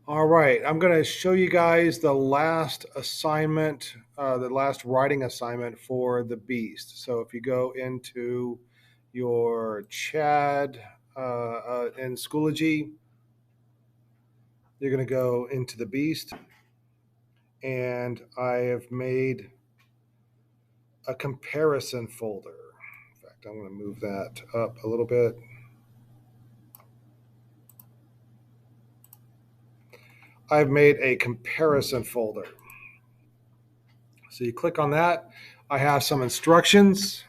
All right, I'm going to show you guys the last assignment, the last writing assignment for the Beast. So if you go into your CHAD in Schoology, you're going to go into the Beast, and I have made a comparison folder. In fact, I'm going to move that up a little bit. I've made a comparison folder. So you click on that. I have some instructions.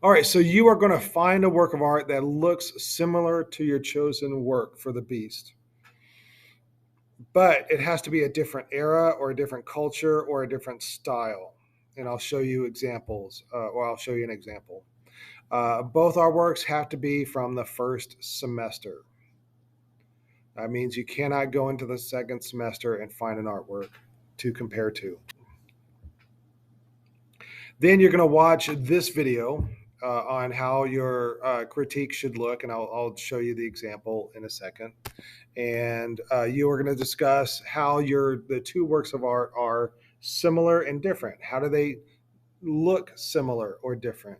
All right, so you are going to find a work of art that looks similar to your chosen work for the Beast, but it has to be a different era or a different culture or a different style. And I'll show you examples, or I'll show you an example. Both our works have to be from the first semester. That means you cannot go into the second semester and find an artwork to compare to. Then you're going to watch this video on how your critique should look, and I'll show you the example in a second. And you are going to discuss how the two works of art are similar and different. How do they look similar or different?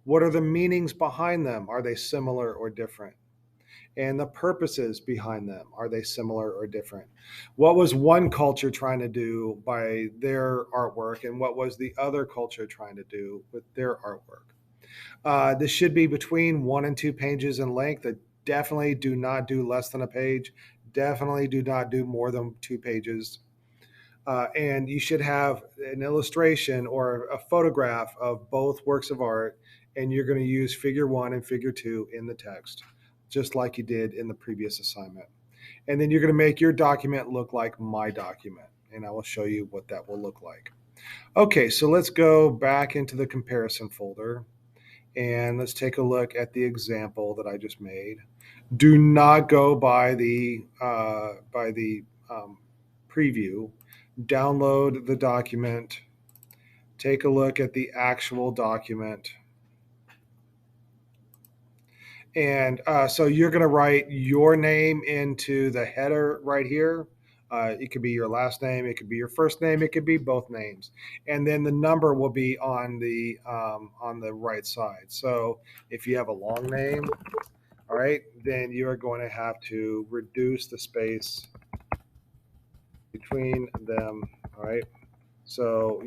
What are the meanings behind them? Are they similar or different? And the purposes behind them, are they similar or different? What was one culture trying to do by their artwork, and what was the other culture trying to do with their artwork? This should be between 1 and 2 pages in length. Definitely do not do less than a page. Definitely do not do more than 2 pages. And you should have an illustration or a photograph of both works of art, and you're going to use figure 1 and figure 2 in the text, just like you did in the previous assignment. And then you're going to make your document look like my document, and I will show you what that will look like. Okay, so let's go back into the comparison folder, and let's take a look at the example that I just made. Do not go by the preview. Download the document. Take a look at the actual document. And so you're going to write your name into the header right here. It could be your last name, it could be your first name, it could be both names, and then the number will be on the right side. So if you have a long name, all right, then you are going to have to reduce the space between them. All right. So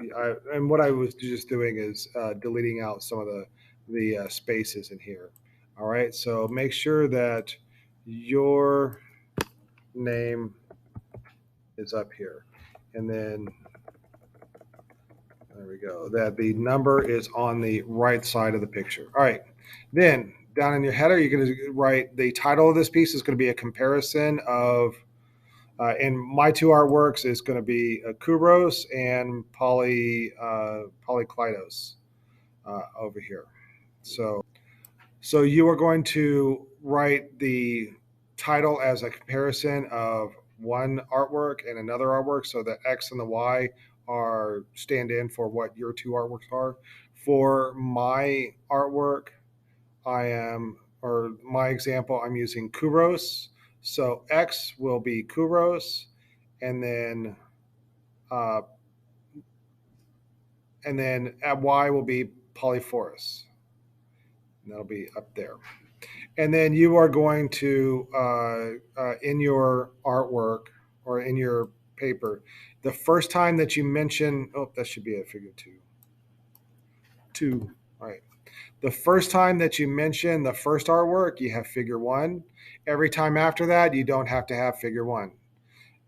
and what I was just doing is deleting out some of the spaces in here. All right. So make sure that your name is up here, and then there we go. That the number is on the right side of the picture. All right. Then down in your header, you're going to write the title of this piece is going to be a comparison of. In my two artworks is going to be Kubros and Polykleidos over here. So you are going to write the title as a comparison of one artwork and another artwork, so the X and the Y are stand in for what your two artworks are. For my artwork, or my example, I'm using Kuros. So X will be Kuros, and then uh, at Y will be Polyphorus. And that'll be up there. And then you are going to in your artwork or in your paper, the first time that you mention, oh, that should be a figure two. Two, all right. The first time that you mention the first artwork, you have figure 1. Every time after that, you don't have to have figure 1.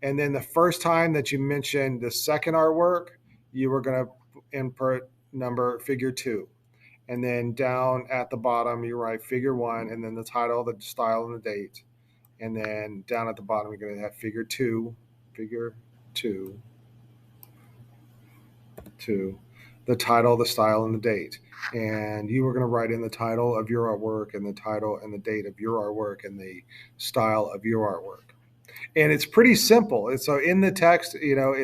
And then the first time that you mention the second artwork, you were going to input number figure 2. And then down at the bottom, you write figure 1, and then the title, the style, and the date. And then down at the bottom, you're going to have figure 2, figure 2, 2, the title, the style, and the date. And you were going to write in the title of your artwork and the title and the date of your artwork and the style of your artwork. And it's pretty simple. And so in the text, you're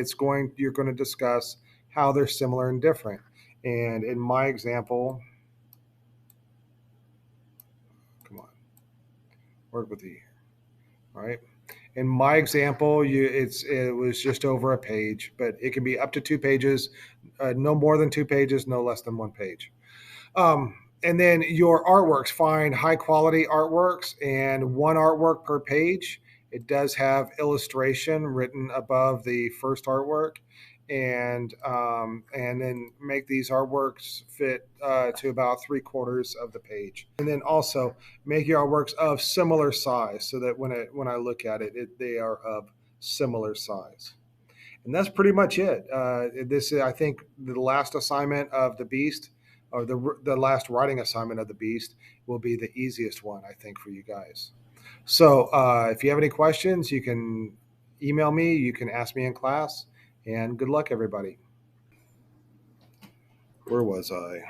going to discuss how they're similar and different. And in my example, come on, work with me. right? In my example, it was just over a page, but it can be up to 2 pages, no more than 2 pages, no less than 1 page. And then your artworks, find high quality artworks and one artwork per page. It does have illustration written above the first artwork, and then make these artworks fit to about 3/4 of the page. And then also make your artworks of similar size so that when I look at it, they are of similar size. And that's pretty much it. This is, I think, the last assignment of the Beast, or the last writing assignment of the Beast, will be the easiest one, I think, for you guys. So if you have any questions, you can email me. You can ask me in class. And good luck, everybody. Where was I?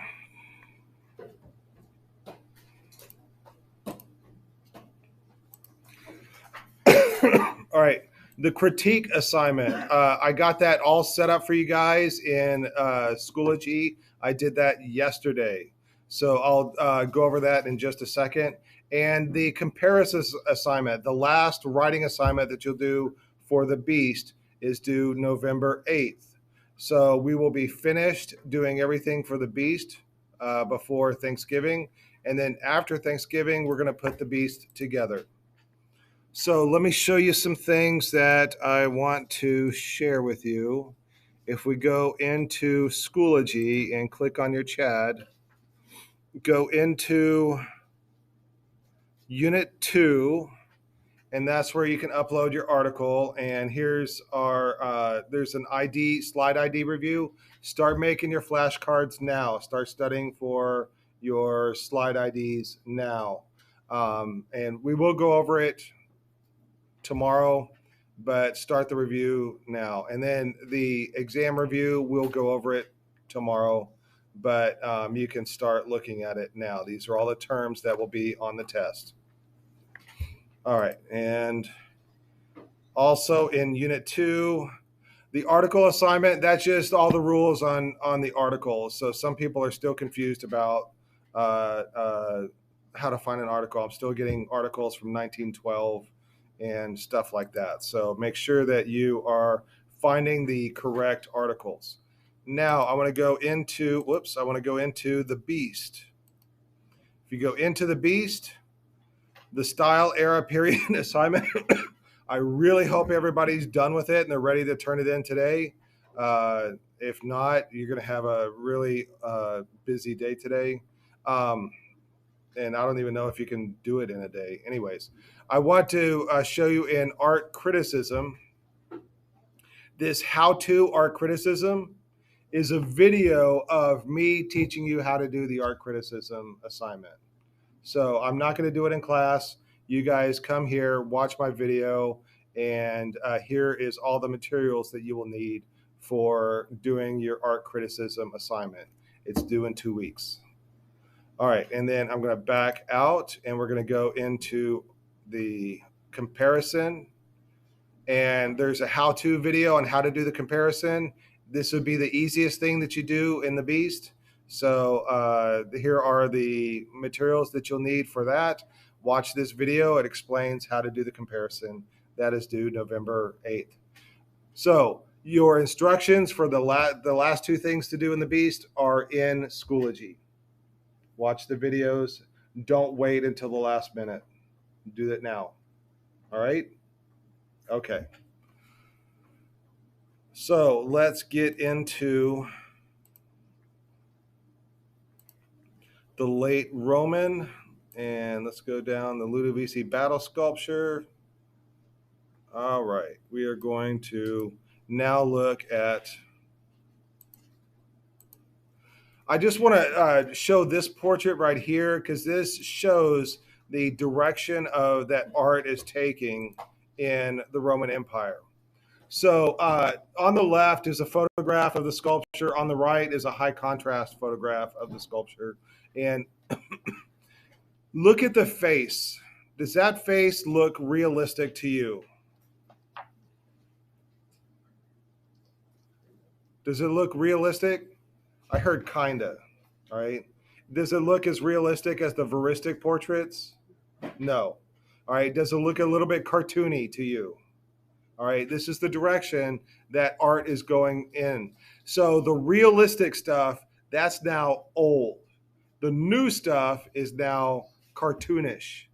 All right. The critique assignment. I got that all set up for you guys in Schoology. I did that yesterday. So I'll go over that in just a second. And the comparison assignment, the last writing assignment that you'll do for the Beast, is due November 8th. So we will be finished doing everything for the Beast before Thanksgiving. And then after Thanksgiving, we're going to put the Beast together. So let me show you some things that I want to share with you. If we go into Schoology and click on your CHAD, go into Unit 2, and that's where you can upload your article. And here's there's an ID, slide ID review. Start making your flashcards now. Start studying for your slide IDs now. And we will go over it tomorrow, but start the review now. And then the exam review, we'll go over it tomorrow, but you can start looking at it now. These are all the terms that will be on the test. All right. And also in Unit 2, the article assignment, that's just all the rules on the article. So some people are still confused about how to find an article. I'm still getting articles from 1912 and stuff like that. So make sure that you are finding the correct articles. Now I want to go into, the Beast. If you go into the Beast, the style, era, period assignment, I really hope everybody's done with it and they're ready to turn it in today. If not, you're going to have a really busy day today. And I don't even know if you can do it in a day. Anyways, I want to show you in art criticism. This how-to art criticism is a video of me teaching you how to do the art criticism assignment. So I'm not going to do it in class. You guys come here, watch my video, and here is all the materials that you will need for doing your art criticism assignment. It's due in 2 weeks. All right, and then I'm going to back out and we're going to go into the comparison. And there's a how-to video on how to do the comparison. This would be the easiest thing that you do in the Beast. So here are the materials that you'll need for that. Watch this video. It explains how to do the comparison. That is due November 8th. So your instructions for the last 2 things to do in the Beast are in Schoology. Watch the videos. Don't wait until the last minute. Do that now. All right? Okay. So let's get into the late Roman, and let's go down the Ludovisi battle sculpture. All right. We are going to now look at, I just want to show this portrait right here because this shows the direction of that art is taking in the Roman Empire. So on the left is a photograph of the sculpture. On the right is a high contrast photograph of the sculpture. And look at the face. Does that face look realistic to you? Does it look realistic? I heard kinda. All right. Does it look as realistic as the Veristic portraits? No. All right, does it look a little bit cartoony to you? All right, this is the direction that art is going in. So the realistic stuff, that's now old. The new stuff is now cartoonish.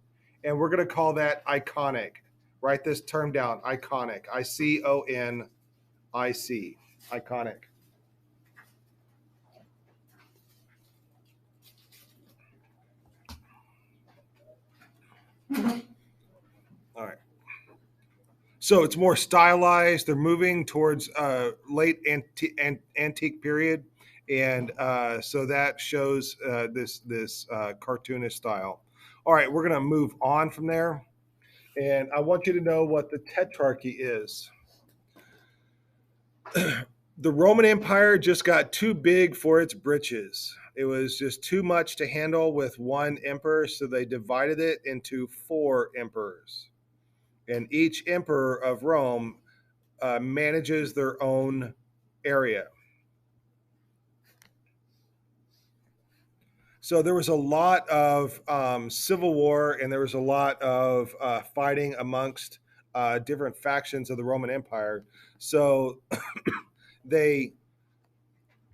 And we're going to call that iconic. Write this term down, iconic. ICONIC. Iconic. All right. So it's more stylized. They're moving towards late antique period, and so that shows this cartoonish style. All right, we're going to move on from there, and I want you to know what the Tetrarchy is. The Roman Empire just got too big for its britches. It was just too much to handle with one emperor, so they divided it into four emperors. And each emperor of Rome manages their own area. So there was a lot of civil war, and there was a lot of fighting amongst different factions of the Roman Empire. So they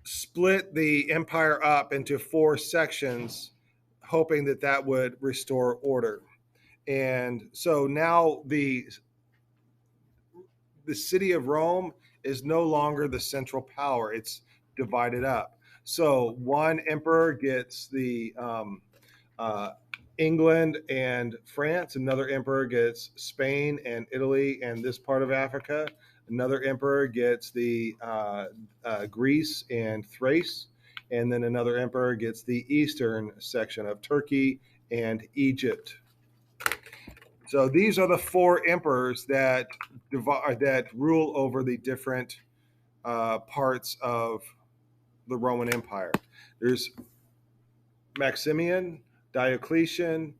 split the empire up into four sections, hoping that that would restore order. And so now the city of Rome is no longer the central power. It's divided up. So one emperor gets the England and France. Another emperor gets Spain and Italy and this part of Africa. Another emperor gets the Greece and Thrace. And then another emperor gets the eastern section of Turkey and Egypt. So these are the four emperors that rule over the different parts of the Roman Empire. There's Maximian, Diocletian,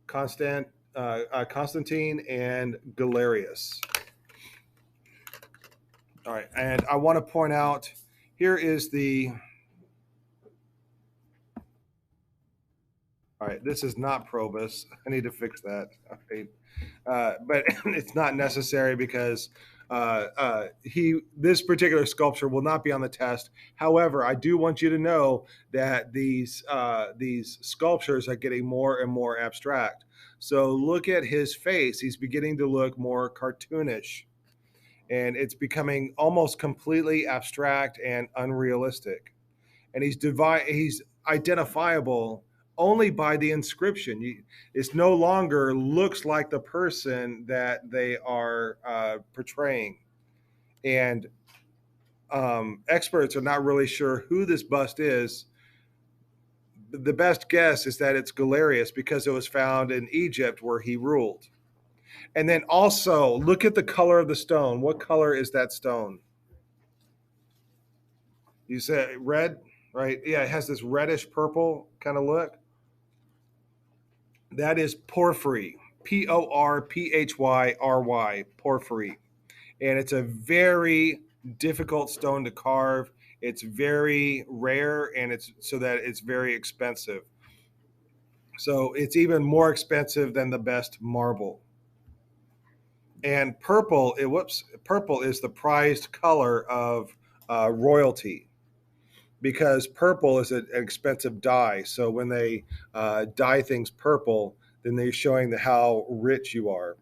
Constantine, and Galerius. All right, and I want to point out here is the. All right, this is not Probus. I need to fix that. Okay. But it's not necessary because this particular sculpture will not be on the test. However, I do want you to know that these sculptures are getting more and more abstract. So look at his face; he's beginning to look more cartoonish, and it's becoming almost completely abstract and unrealistic. And he's identifiable only by the inscription. It's no longer looks like the person that they are portraying. And experts are not really sure who this bust is. The best guess is that it's Galerius because it was found in Egypt where he ruled. And then also look at the color of the stone. What color is that stone? You say red, right? Yeah, it has this reddish purple kind of look. That is porphyry, Porphyry, porphyry. And it's a very difficult stone to carve. It's very rare, and it's very expensive. So it's even more expensive than the best marble. And purple is the prized color of royalty because purple is an expensive dye. So when they dye things purple, then they're showing how rich you are.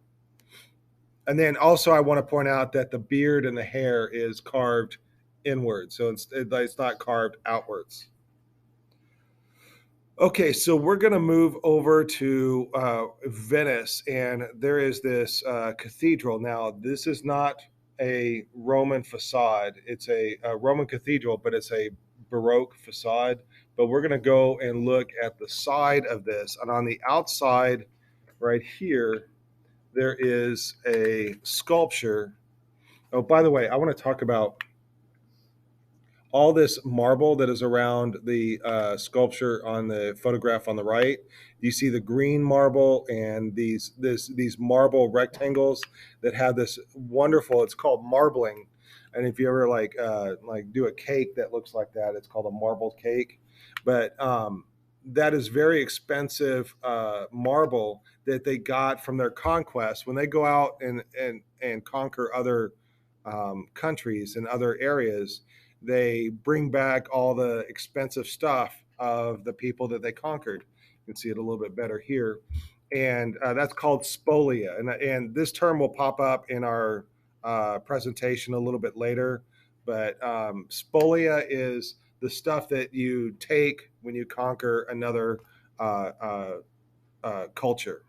And then also, I want to point out that the beard and the hair is carved inward, so it's not carved outwards. Okay, so we're going to move over to Venice, and there is this cathedral. Now, this is not a Roman facade; it's a Roman cathedral, but it's a Baroque facade. But we're going to go and look at the side of this, and on the outside, right here, there is a sculpture. Oh, by the way, I want to talk about all this marble that is around the sculpture on the photograph on the right. You see the green marble and these marble rectangles that have this wonderful. It's called marbling, and if you ever like do a cake that looks like that, it's called a marbled cake. But that is very expensive marble that they got from their conquest. When they go out and conquer other countries and other areas, they bring back all the expensive stuff of the people that they conquered. You can see it a little bit better here. And that's called spolia. And this term will pop up in our presentation a little bit later. But spolia is the stuff that you take when you conquer another uh, uh, culture.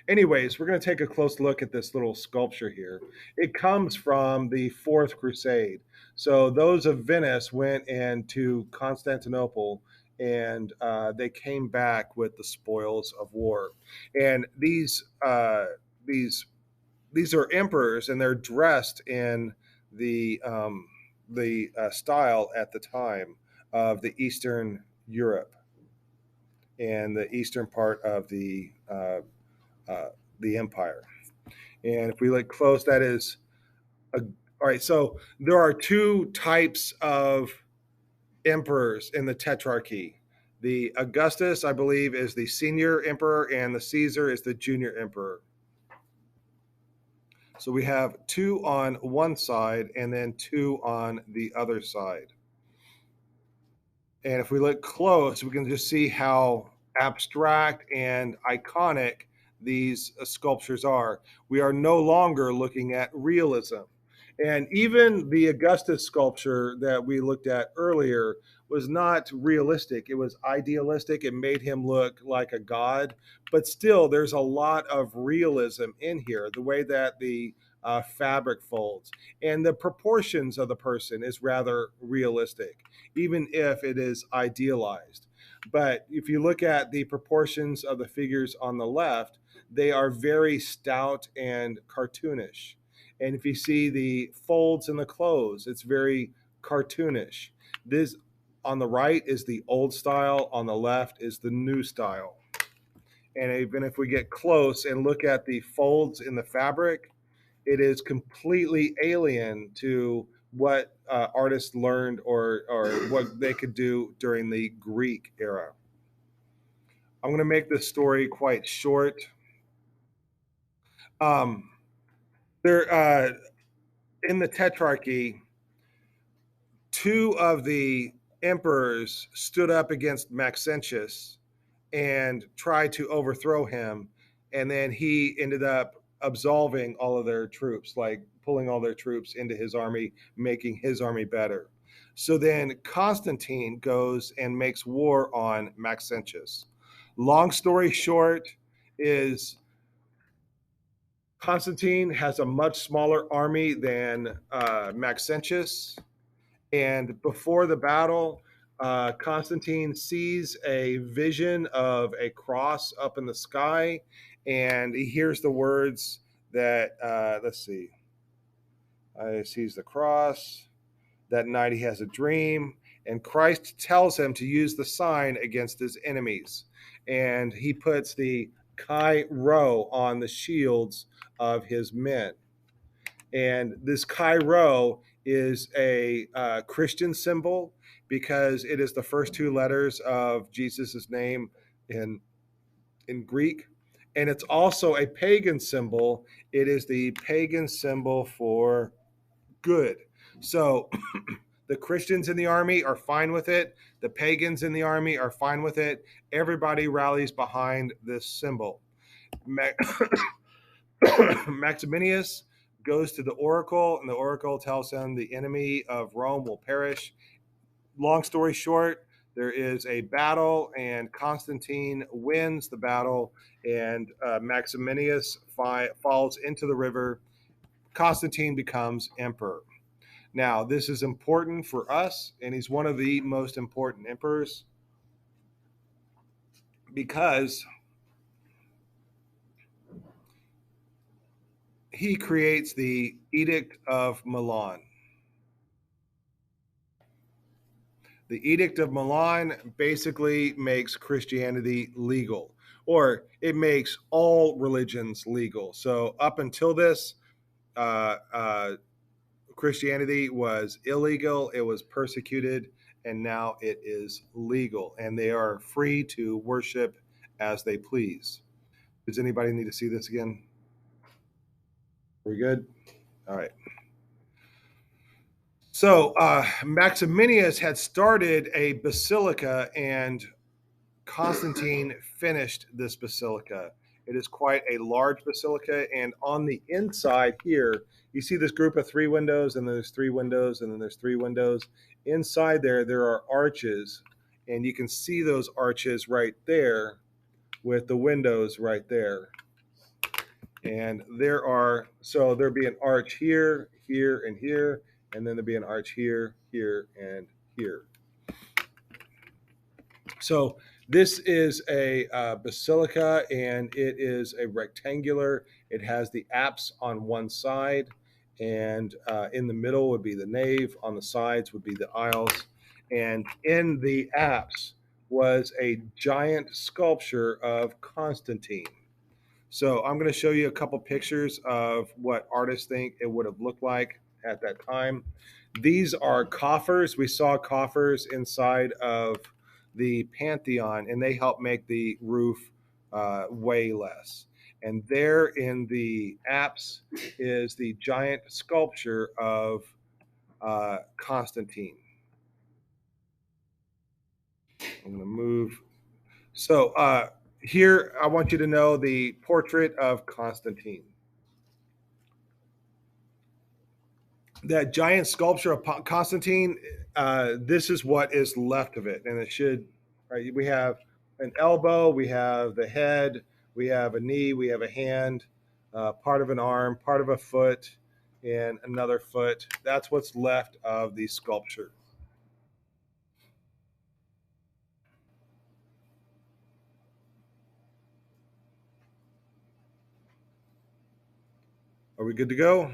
Anyways, we're going to take a close look at this little sculpture here. It comes from the Fourth Crusade. So those of Venice went into Constantinople and they came back with the spoils of war. And these these are emperors, and they're dressed in the style at the time of the Eastern Europe and the eastern part of uh, the empire. And if we look close, that is all right. So there are two types of emperors in the Tetrarchy. The Augustus, I believe, is the senior emperor, and the Caesar is the junior emperor. So we have two on one side and then two on the other side. And if we look close, we can just see how abstract and iconic these sculptures are. We are no longer looking at realism. And even the Augustus sculpture that we looked at earlier was not realistic. It was idealistic. It made him look like a god. But still, there's a lot of realism in here. The way that the fabric folds and the proportions of the person is rather realistic, even if it is idealized. But if you look at the proportions of the figures on the left, they are very stout and cartoonish. And if you see the folds in the clothes, it's very cartoonish. This on the right is the old style, on the left is the new style. And even if we get close and look at the folds in the fabric, it is completely alien to what artists learned or what they could do during the Greek era. I'm going to make this story quite short. Um, there, in the Tetrarchy, two of the emperors stood up against Maxentius and tried to overthrow him, and then he ended up absolving all of their troops, like pulling all their troops into his army, making his army better. So then Constantine goes and makes war on Maxentius. Long story short is Constantine has a much smaller army than Maxentius, and before the battle, Constantine sees a vision of a cross up in the sky, and he hears the words that, let's see, he sees the cross. That night he has a dream, and Christ tells him to use the sign against his enemies. And he puts the Chi Rho on the shields of his men. And this Chi Rho is a Christian symbol because it is the first two letters of Jesus' name in Greek. And it's also a pagan symbol. It is the pagan symbol for good. So the Christians in the army are fine with it. The pagans in the army are fine with it. Everybody rallies behind this symbol. Maximinius goes to the oracle, and the oracle tells him the enemy of Rome will perish. Long story short, there is a battle, and Constantine wins the battle, and Maximinius falls into the river. Constantine becomes emperor. Now, this is important for us, and he's one of the most important emperors because he creates the Edict of Milan. The Edict of Milan basically makes Christianity legal, or it makes all religions legal. So, up until this, uh, uh, Christianity was illegal, it was persecuted, and now it is legal, and they are free to worship as they please. Does anybody need to see this again? Are we good? All right. So Maximinius had started a basilica, and Constantine finished this basilica. It is quite a large basilica, and on the inside here, you see this group of three windows, and then there's three windows, and then there's three windows. Inside there are arches, and you can see those arches right there with the windows right there. And there'll be an arch here, here, and here, and then there'll be an arch here, here, and here. So this is a basilica, and it is a rectangular. It has the apse on one side, and in the middle would be the nave. On the sides would be the aisles, and in the apse was a giant sculpture of Constantine. So I'm going to show you a couple pictures of what artists think it would have looked like at that time. These are coffers. We saw coffers inside of the Pantheon, and they help make the roof weigh less. And there in the apse is the giant sculpture of Constantine. I'm going to move. So here, I want you to know the portrait of Constantine. That giant sculpture of Constantine, this is what is left of it. And it should, right, we have an elbow, we have the head, we have a knee, we have a hand, part of an arm, part of a foot, and another foot. That's what's left of the sculpture. Are we good to go?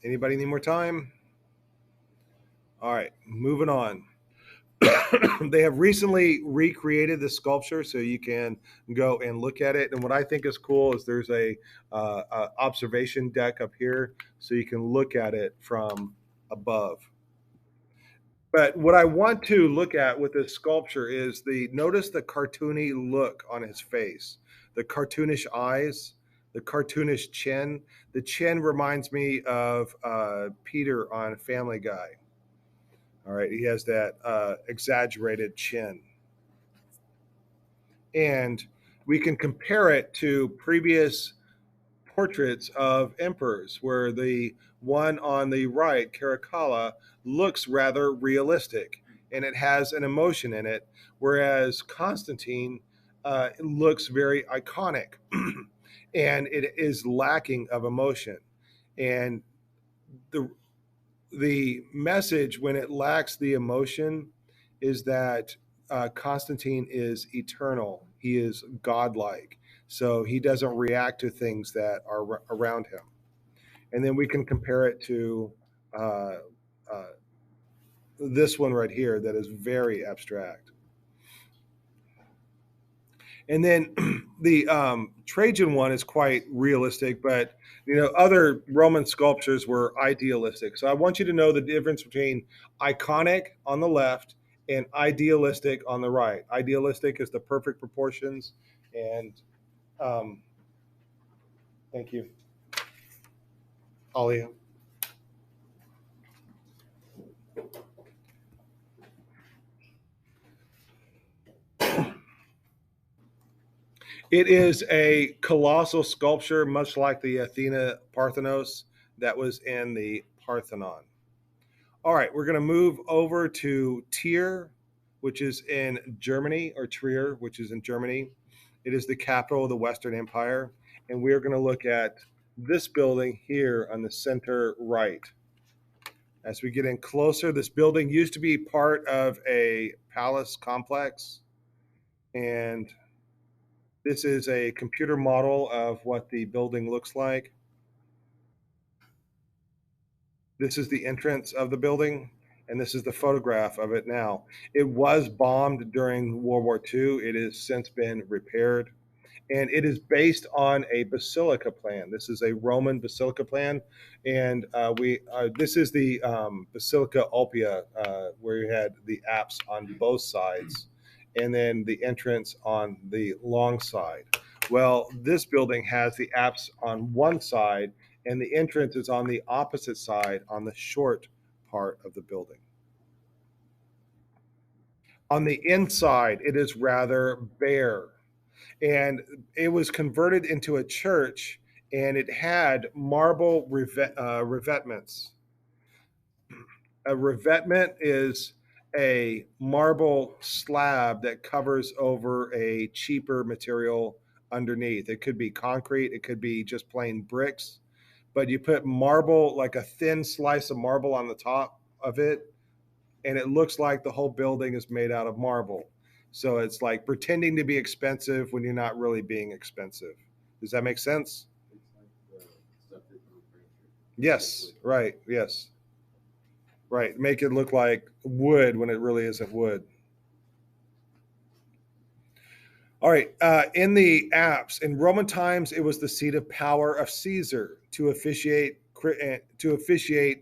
Anybody need more time? All right, moving on. They have recently recreated the sculpture, so you can go and look at it. And what I think is cool is there's a observation deck up here, so you can look at it from above. But what I want to look at with this sculpture is notice the cartoony look on his face, the cartoonish eyes, the cartoonish chin. The chin reminds me of Peter on Family Guy. All right, he has that exaggerated chin. And we can compare it to previous portraits of emperors, where the one on the right, Caracalla, looks rather realistic and it has an emotion in it, whereas Constantine looks very iconic and it is lacking of emotion. And the message, when it lacks the emotion, is that Constantine is eternal. He is godlike. So he doesn't react to things that are around him. And then we can compare it to uh, uh, this one right here that is very abstract. And then the Trajan one is quite realistic, but other Roman sculptures were idealistic. So I want you to know the difference between iconic on the left and idealistic on the right. Idealistic is the perfect proportions, and thank you, Alia. It is a colossal sculpture, much like the Athena Parthenos that was in the Parthenon. All right, we're going to move over to Trier, which is in Germany, or Trier, which is in Germany. It is the capital of the Western Empire. And we are going to look at this building here on the center right. As we get in closer, this building used to be part of a palace complex. And this is a computer model of what the building looks like. This is the entrance of the building, and this is the photograph of it now. It was bombed during World War II. It has since been repaired. and it is based on a basilica plan. This is a Roman basilica plan, and we this is the Basilica Ulpia, where you had the apse on both sides, and then the entrance on the long side. Well, this building has the apse on one side, and the entrance is on the opposite side on the short part of the building. On the inside, it is rather bare, and it was converted into a church, and it had marble revetments. A revetment is a marble slab that covers over a cheaper material underneath. It could be concrete, it could be just plain bricks, but you put marble, like a thin slice of marble on the top of it, and it looks like the whole building is made out of marble. So it's like pretending to be expensive when you're not really being expensive. Does that make sense? Yes, right. Yes, right. Make it look like wood when it really isn't wood. All right. In the apse in Roman times, it was the seat of power of Caesar to officiate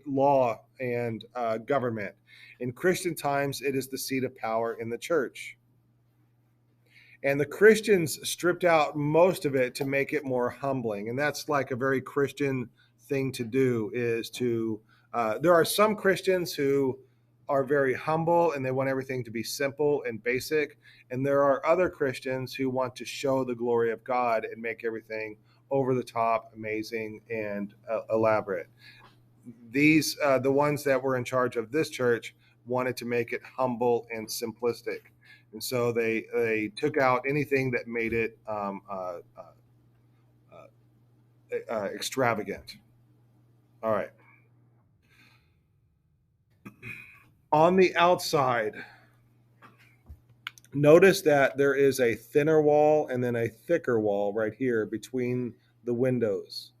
law and government. In Christian times, it is the seat of power in the church. And the Christians stripped out most of it to make it more humbling, and that's like a very Christian thing to do. Is to there are some Christians who are very humble and they want everything to be simple and basic, and there are other Christians who want to show the glory of God and make everything over the top, amazing, and elaborate. These the ones that were in charge of this church wanted to make it humble and simplistic, and so they took out anything that made it extravagant. All right. On the outside, notice that there is a thinner wall and then a thicker wall right here between the windows.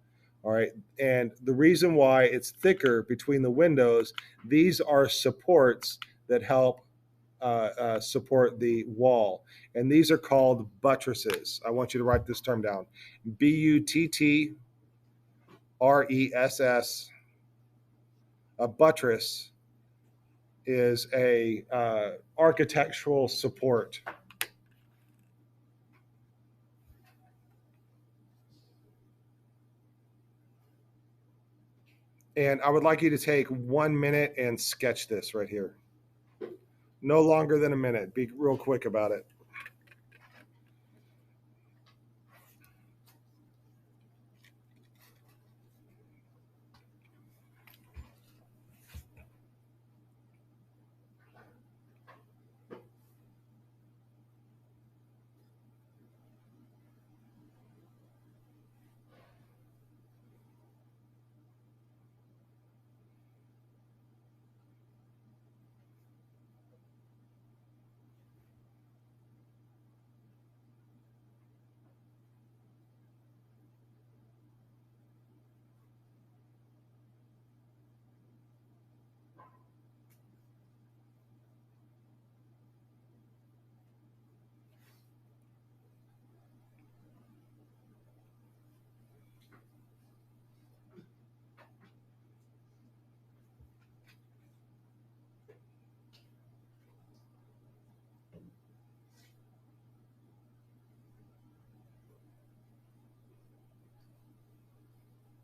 All right. And the reason why it's thicker between the windows, these are supports that help support the wall. And these are called buttresses. I want you to write this term down: Buttress. A buttress is a architectural support. And I would like you to take 1 minute and sketch this right here. No longer than a minute. Be real quick about it.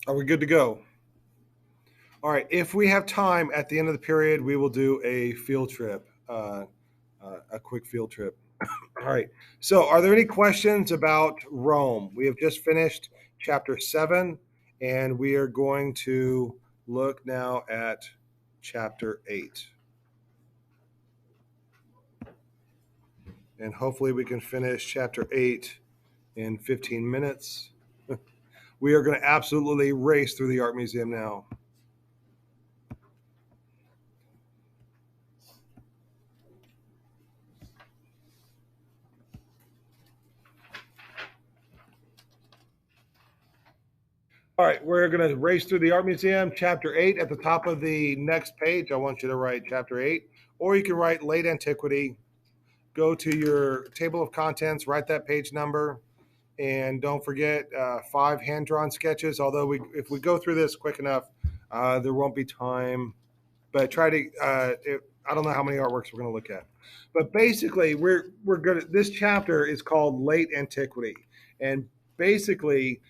Are we good to go? All right. If we have time at the end of the period, we will do a field trip, a quick field trip. All right. So, are there any questions about Rome? We have just finished chapter 7, and we are going to look now at chapter 8. And hopefully, we can finish chapter 8 in 15 minutes. We are going to absolutely race through the art museum now. All right, we're going to race through the art museum, chapter 8. At the top of the next page, I want you to write chapter 8, or you can write late antiquity. Go to your table of contents, write that page number, And don't forget 5 hand-drawn sketches. Although if we go through this quick enough, there won't be time. But try to. I don't know how many artworks we're going to look at. But basically, we're good. This chapter is called Late Antiquity, and basically,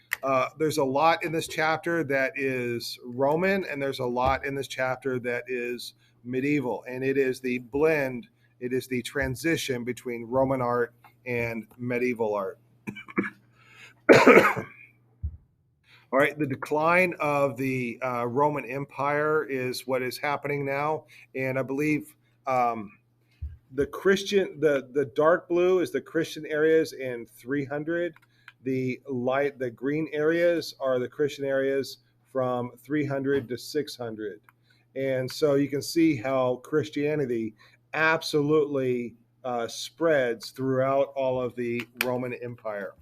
there's a lot in this chapter that is Roman, and there's a lot in this chapter that is medieval, and it is the blend. It is the transition between Roman art and medieval art. All right, the decline of the Roman Empire is what is happening now, and I believe the dark blue is the Christian areas in 300. The green areas are the Christian areas from 300 to 600, and so you can see how Christianity absolutely spreads throughout all of the Roman Empire.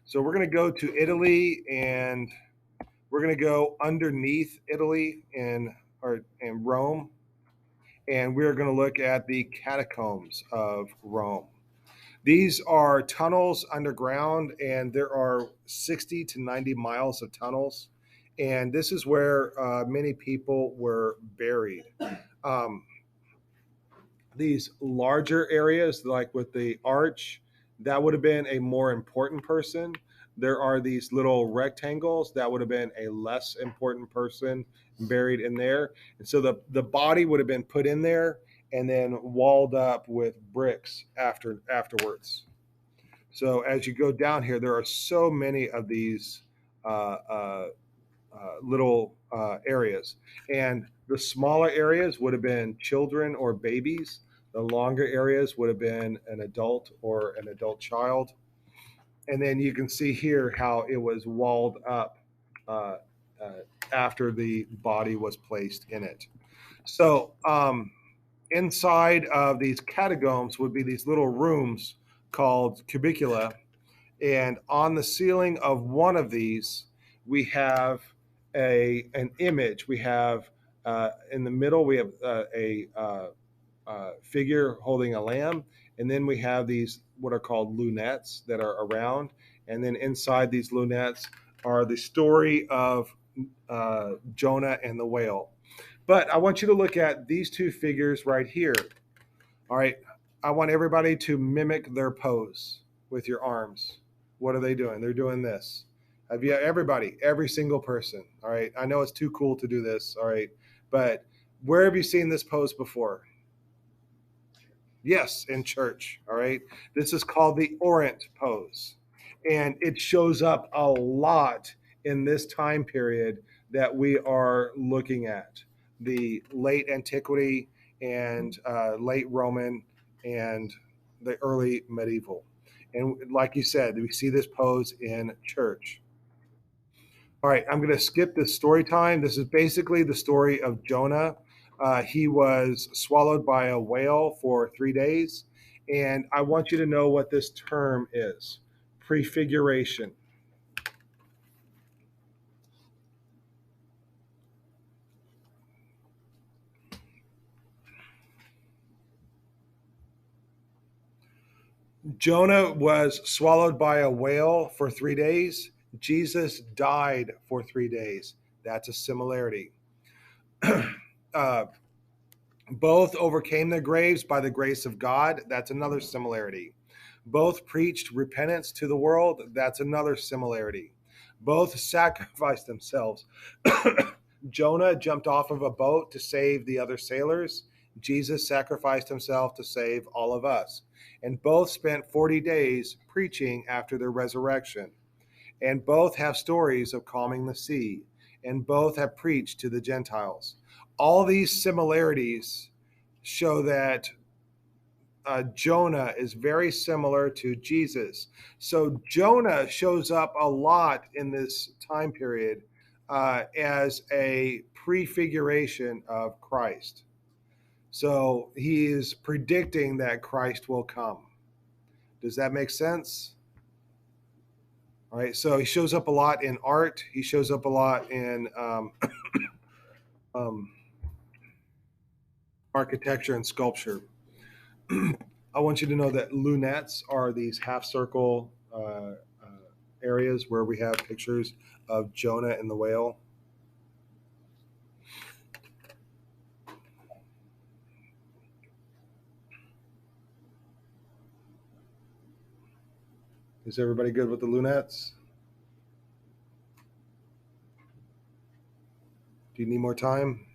So we're going to go to Italy, and we're going to go underneath Italy in Rome, and we're going to look at the catacombs of Rome. These are tunnels underground, and there are 60 to 90 miles of tunnels. And this is where many people were buried. Um, these larger areas, like with the arch, that would have been a more important person. There are these little rectangles that would have been a less important person buried in there. And so the body would have been put in there and then walled up with bricks afterwards. So as you go down here, there are so many of these uh, uh, little areas. And the smaller areas would have been children or babies. The longer areas would have been an adult or an adult child. And then you can see here how it was walled up uh, uh, after the body was placed in it. So inside of these catacombs would be these little rooms called cubicula, and on the ceiling of one of these, we have an image. We have in the middle, we have a figure holding a lamb, and then we have these what are called lunettes that are around, and then inside these lunettes are the story of Jonah and the whale. But I want you to look at these two figures right here. All right, I want everybody to mimic their pose with your arms. What are they doing? They're doing this. Have you everybody, every single person? All right, I know it's too cool to do this. All right, but where have you seen this pose before? Yes, in church. All right, this is called the Orient pose, and it shows up a lot in this time period that we are looking at, the late antiquity and late Roman and the early medieval. And like you said, we see this pose in church. All right, I'm going to skip this story time. This is basically the story of Jonah. He was swallowed by a whale for 3 days. And I want you to know what this term is: prefiguration. Jonah was swallowed by a whale for 3 days. Jesus died for 3 days. That's a similarity. uh, both overcame their graves by the grace of God. That's another similarity. Both preached repentance to the world. That's another similarity. Both sacrificed themselves. Jonah jumped off of a boat to save the other sailors. Jesus sacrificed himself to save all of us. And both spent 40 days preaching after their resurrection. And both have stories of calming the sea. And both have preached to the Gentiles. All these similarities show that Jonah is very similar to Jesus. So Jonah shows up a lot in this time period as a prefiguration of Christ. So he is predicting that Christ will come. Does that make sense? All right. So he shows up a lot in art. He shows up a lot in um, architecture and sculpture. I want you to know that lunettes are these half circle areas where we have pictures of Jonah and the whale. Is everybody good with the lunettes? Do you need more time?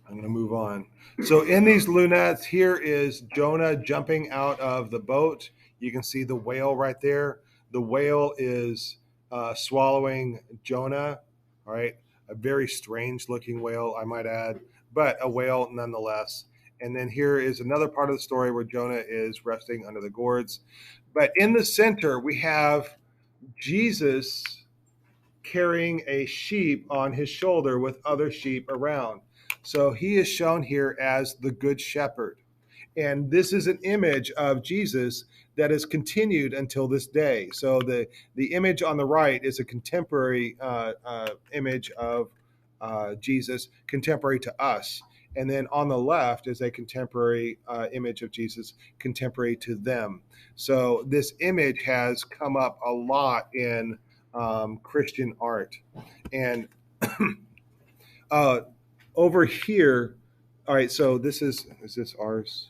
I'm going to move on. So in these lunettes, here is Jonah jumping out of the boat. You can see the whale right there. The whale is swallowing Jonah. All right, a very strange looking whale, I might add, but a whale nonetheless. And then here is another part of the story where Jonah is resting under the gourds. But in the center, we have Jesus carrying a sheep on his shoulder with other sheep around. So he is shown here as the good shepherd. And this is an image of Jesus that is continued until this day. So the image on the right is a contemporary image of Jesus, contemporary to us. And then on the left is a contemporary image of Jesus, contemporary to them. So this image has come up a lot in Christian art. And over here, all right, so is this ours?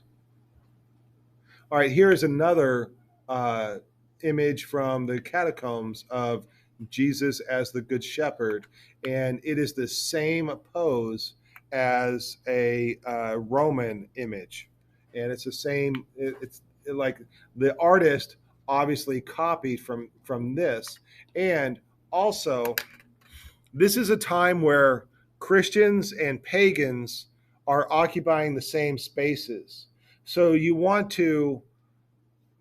All right, here is another image from the catacombs of Jesus as the Good Shepherd, and it is the same pose as a Roman image, and it's the same. It's like the artist obviously copied from this, and also this is a time where Christians and pagans are occupying the same spaces. So you want to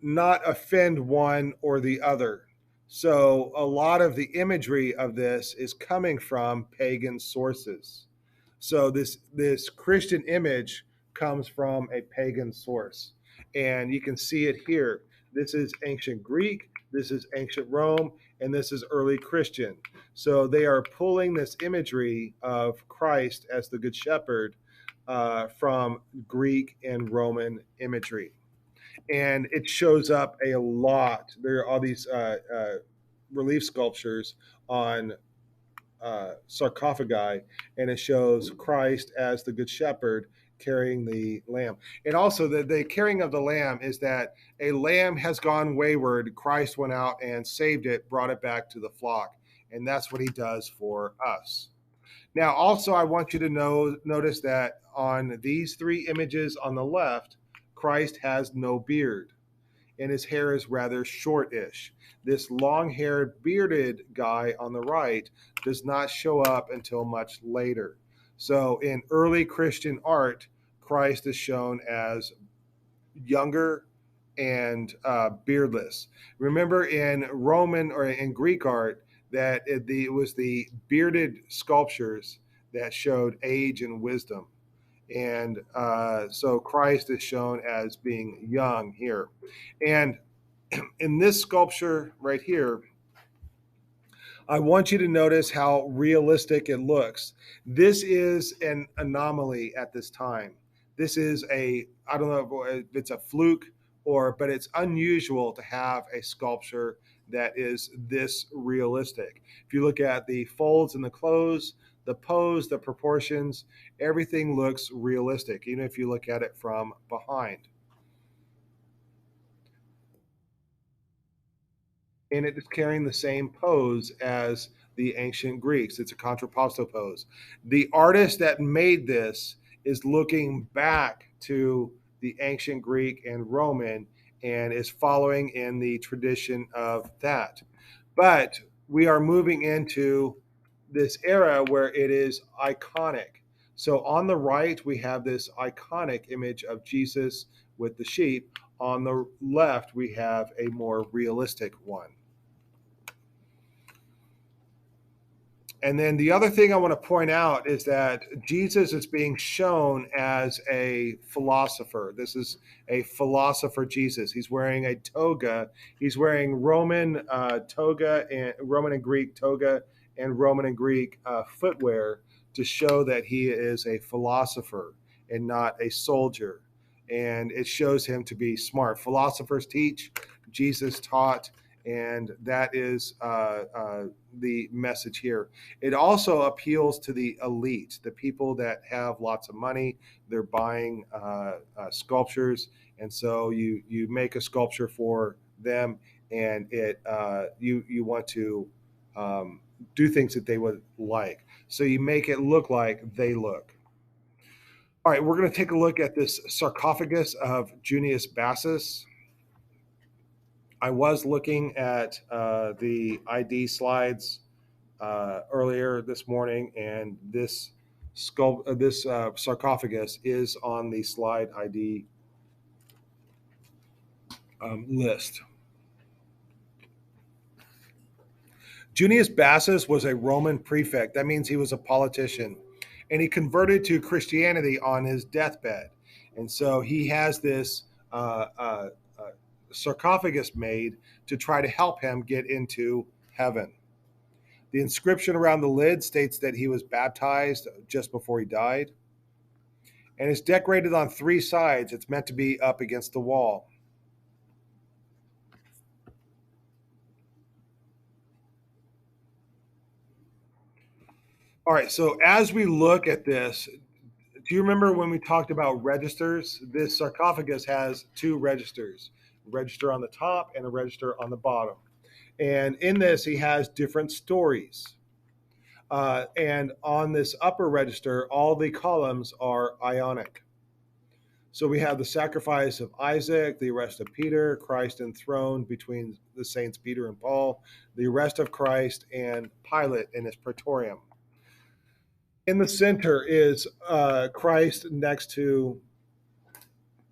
not offend one or the other. So a lot of the imagery of this is coming from pagan sources. So this Christian image comes from a pagan source. And you can see it here. This is ancient Greek, this is ancient Rome, and this is early Christian. So they are pulling this imagery of Christ as the Good Shepherd from Greek and Roman imagery. And it shows up a lot. There are all these relief sculptures on sarcophagi, and it shows Christ as the Good Shepherd carrying the lamb. And also, the carrying of the lamb is that a lamb has gone wayward. Christ went out and saved it, brought it back to the flock. And that's what he does for us. Now, also, I want you to notice that on these three images on the left, Christ has no beard, and his hair is rather shortish. This long-haired, bearded guy on the right does not show up until much later. So in early Christian art, Christ is shown as younger and beardless. Remember in Roman or in Greek art that it was the bearded sculptures that showed age and wisdom. And so Christ is shown as being young here. And in this sculpture right here, I want you to notice how realistic it looks. This is an anomaly at this time. This is I don't know if it's a fluke but it's unusual to have a sculpture that is this realistic. If you look at the folds in the clothes, the pose, the proportions, everything looks realistic, even if you look at it from behind. And it is carrying the same pose as the ancient Greeks. It's a contrapposto pose. The artist that made this is looking back to the ancient Greek and Roman and is following in the tradition of that. But we are moving into this era where it is iconic. So on the right, we have this iconic image of Jesus with the sheep. On the left, we have a more realistic one. And then the other thing I want to point out is that Jesus is being shown as a philosopher. This is a philosopher Jesus. He's wearing a toga. He's wearing Roman toga and Roman and Greek toga and Roman and Greek footwear to show that he is a philosopher and not a soldier. And it shows him to be smart. Philosophers teach. Jesus taught, and that is the message here. It also appeals to the elite, the people that have lots of money. They're buying sculptures, and so you make a sculpture for them, and you want to do things that they would like. So you make it look like they look. All right, we're going to take a look at this sarcophagus of Junius Bassus. I was looking at the ID slides earlier this morning, and this sarcophagus is on the slide ID list. Junius Bassus was a Roman prefect. That means he was a politician, and he converted to Christianity on his deathbed. And so he has this sarcophagus made to try to help him get into heaven. The inscription around the lid states that he was baptized just before he died. And it's decorated on three sides. It's meant to be up against the wall. All right, so as we look at this, do you remember when we talked about registers? This sarcophagus has two registers, a register on the top and a register on the bottom. And in this, he has different stories. And on this upper register, all the columns are Ionic. So we have the sacrifice of Isaac, the arrest of Peter, Christ enthroned between the saints Peter and Paul, the arrest of Christ, and Pilate in his praetorium. In the center is Christ next to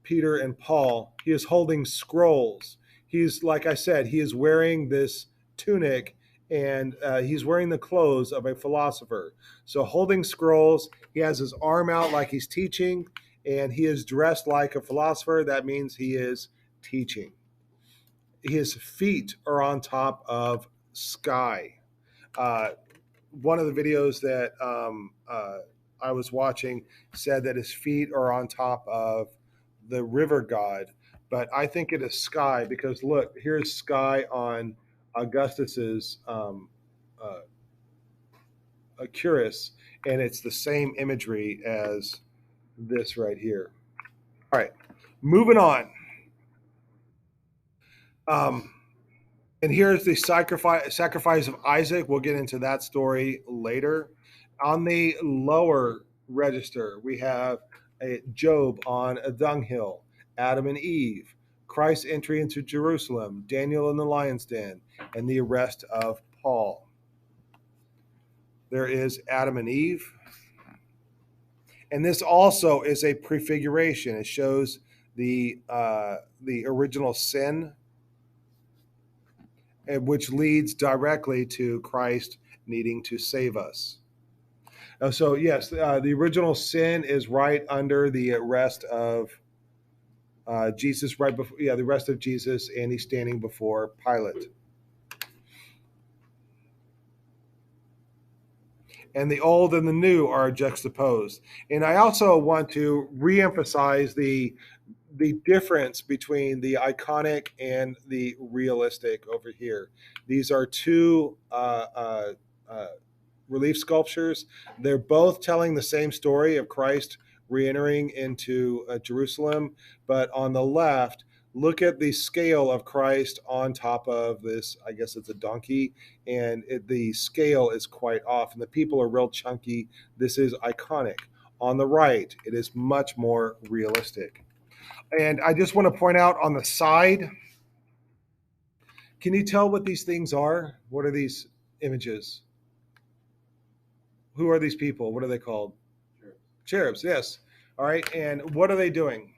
Peter and Paul. He is holding scrolls. He's, like I said, he is wearing this tunic, and he's wearing the clothes of a philosopher. So holding scrolls, he has his arm out like he's teaching, and he is dressed like a philosopher. That means he is teaching. His feet are on top of sky. One of the videos that I was watching said that his feet are on top of the river god, but I think it is sky because look, here's sky on Augustus's cuirass, and it's the same imagery as this right here. All right, moving on. And here's the sacrifice of Isaac. We'll get into that story later. On the lower register, we have Job on a dunghill, Adam and Eve, Christ's entry into Jerusalem, Daniel in the lion's den, and the arrest of Paul. There is Adam and Eve. And this also is a prefiguration. It shows the original sin, which leads directly to Christ needing to save us. So yes, the original sin is right under the arrest of Jesus, right before, the arrest of Jesus, and he's standing before Pilate. And the old and the new are juxtaposed. And I also want to reemphasize the difference between the iconic and the realistic over here. These are two relief sculptures. They're both telling the same story of Christ re-entering into Jerusalem, but on the left, look at the scale of Christ on top of this. I guess it's a donkey, and the scale is quite off, and the people are real chunky. This is iconic. On the right, it is much more realistic. And I just want to point out on the side, can you tell what these things are? What are these images? Who are these people? What are they called? Cherubs, yes. All right. And what are they doing?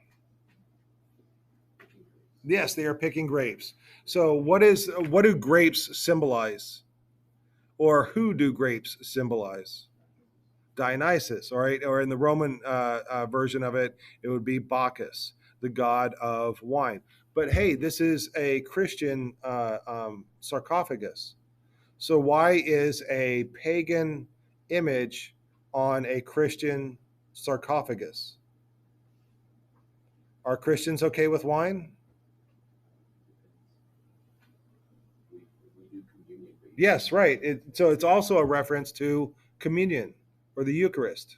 Yes, they are picking grapes. So what do grapes symbolize? Or who do grapes symbolize? Dionysus, all right? Or in the Roman version of it, it would be Bacchus, the god of wine. But hey, this is a Christian sarcophagus. So why is a pagan image on a Christian sarcophagus? Are Christians okay with wine? Yes, right. So it's also a reference to communion or the Eucharist.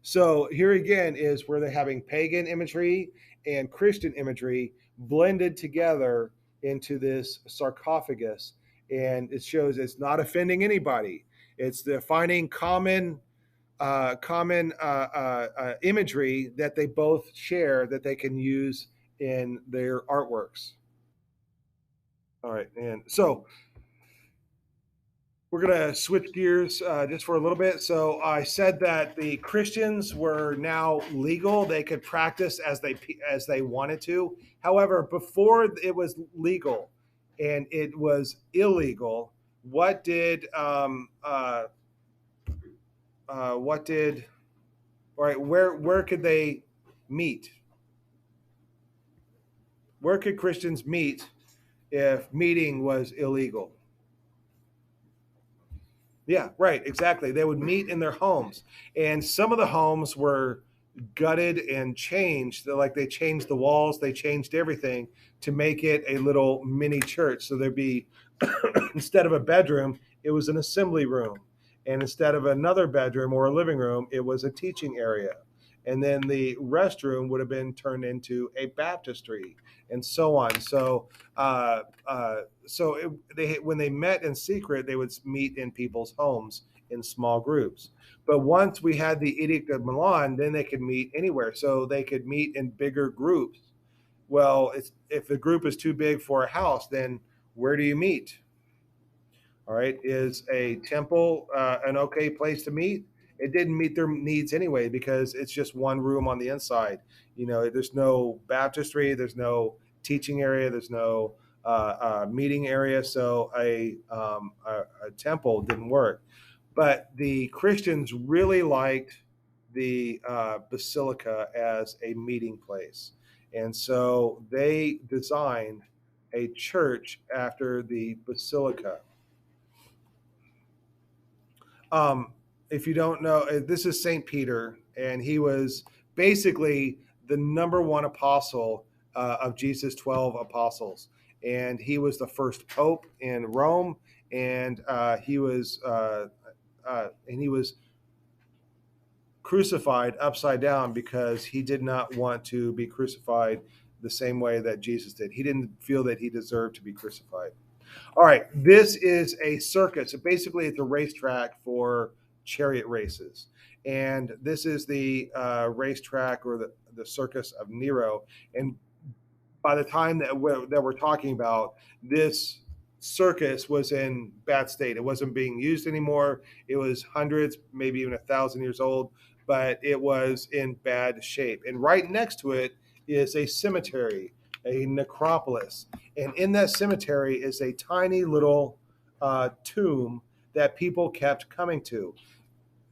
So here again is where they're having pagan imagery and Christian imagery blended together into this sarcophagus, and it shows it's not offending anybody. It's the finding common imagery that they both share that they can use in their artworks. All right, and so we're going to switch gears just for a little bit. So I said that the Christians were now legal; they could practice as they wanted to. However, before it was legal and it was illegal, what did what did all right? Where could they meet? Where could Christians meet if meeting was illegal? Yeah, right, exactly. They would meet in their homes, and some of the homes were gutted and changed. Like they changed the walls, they changed everything to make it a little mini church. So there'd be instead of a bedroom, it was an assembly room, and instead of another bedroom or a living room, it was a teaching area. And then the restroom would have been turned into a baptistry, and so on. They when they met in secret, they would meet in people's homes in small groups. But once we had the Edict of Milan, then they could meet anywhere. So they could meet in bigger groups. Well, if the group is too big for a house, then where do you meet? All right, is a temple an okay place to meet? It didn't meet their needs anyway because it's just one room on the inside. You know, there's no baptistry, there's no teaching area, there's no meeting area, so a temple didn't work. But the Christians really liked the basilica as a meeting place, and so they designed a church after the basilica. Um, if you don't know, this is Saint Peter, and he was basically the number one apostle of Jesus' 12 apostles, and he was the first pope in Rome, and he was crucified upside down because he did not want to be crucified the same way that Jesus did. He didn't feel that he deserved to be crucified. All right, this is a circus. So basically, it's a racetrack for chariot races, and this is the racetrack or the circus of Nero. And by the time that we're talking about, this circus was in bad state. It wasn't being used anymore. It was hundreds, maybe even 1,000 years old, but it was in bad shape. And right next to it is a cemetery, a necropolis, and in that cemetery is a tiny little tomb that people kept coming to.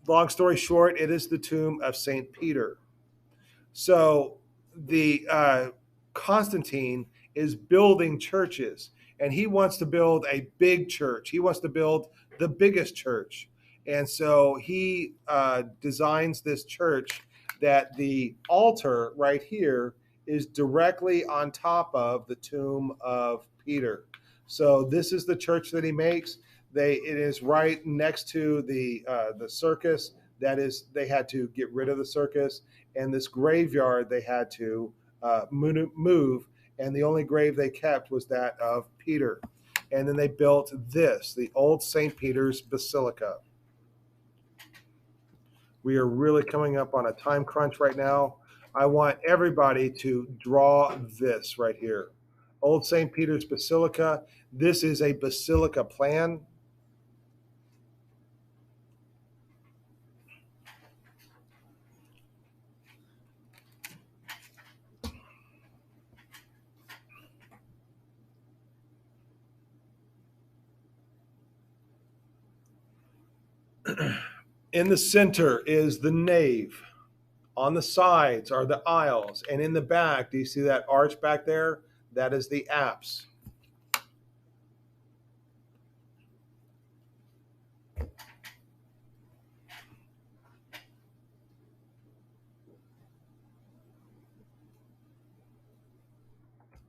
Long story short, it is the tomb of Saint Peter. So the Constantine is building churches, and he wants to build a big church. He wants to build the biggest church, and so he designs this church that the altar right here is directly on top of the tomb of Peter. So this is the church that he makes. It is right next to the circus. That is, they had to get rid of the circus, and this graveyard they had to move, and the only grave they kept was that of Peter. And then they built this, the old St. Peter's Basilica. We are really coming up on a time crunch right now. I want everybody to draw this right here. Old St. Peter's Basilica. This is a basilica plan. In the center is the nave. On the sides are the aisles. And in the back, do you see that arch back there? That is the apse.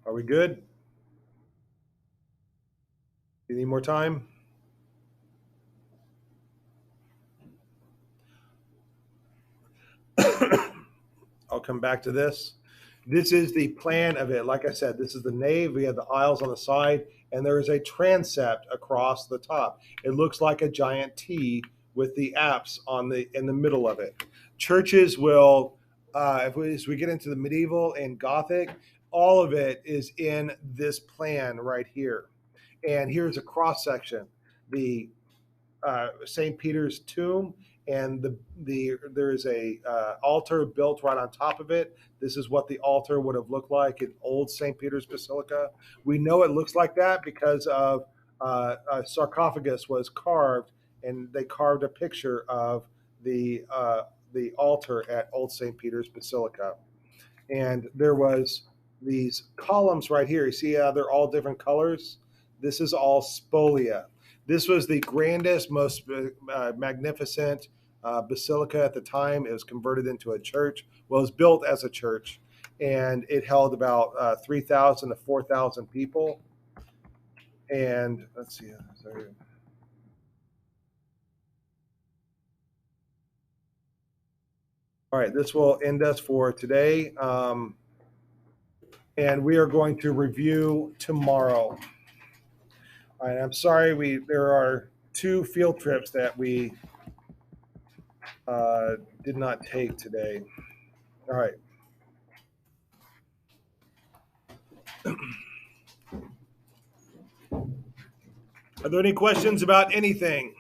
Are we good? You need more time? I'll come back to this. This is the plan of it. Like I said, this is the nave. We have the aisles on the side, and there is a transept across the top. It looks like a giant T with the apse in the middle of it. Churches will, as we get into the medieval and Gothic, all of it is in this plan right here. And here's a cross section. The St. Peter's tomb, and there is a altar built right on top of it. This is what the altar would have looked like in old St. Peter's Basilica. We know it looks like that because of a sarcophagus was carved, and they carved a picture of the altar at Old St. Peter's Basilica. And there was these columns right here. You see how they're all different colors? This is all spolia. This was the grandest, most magnificent basilica at the time. It was converted into a church. Well, it was built as a church, and it held about 3,000 to 4,000 people. And let's see. Sorry. All right, this will end us for today. And we are going to review tomorrow. All right, I'm sorry, there are 2 field trips that we did not take today. All right. Are there any questions about anything?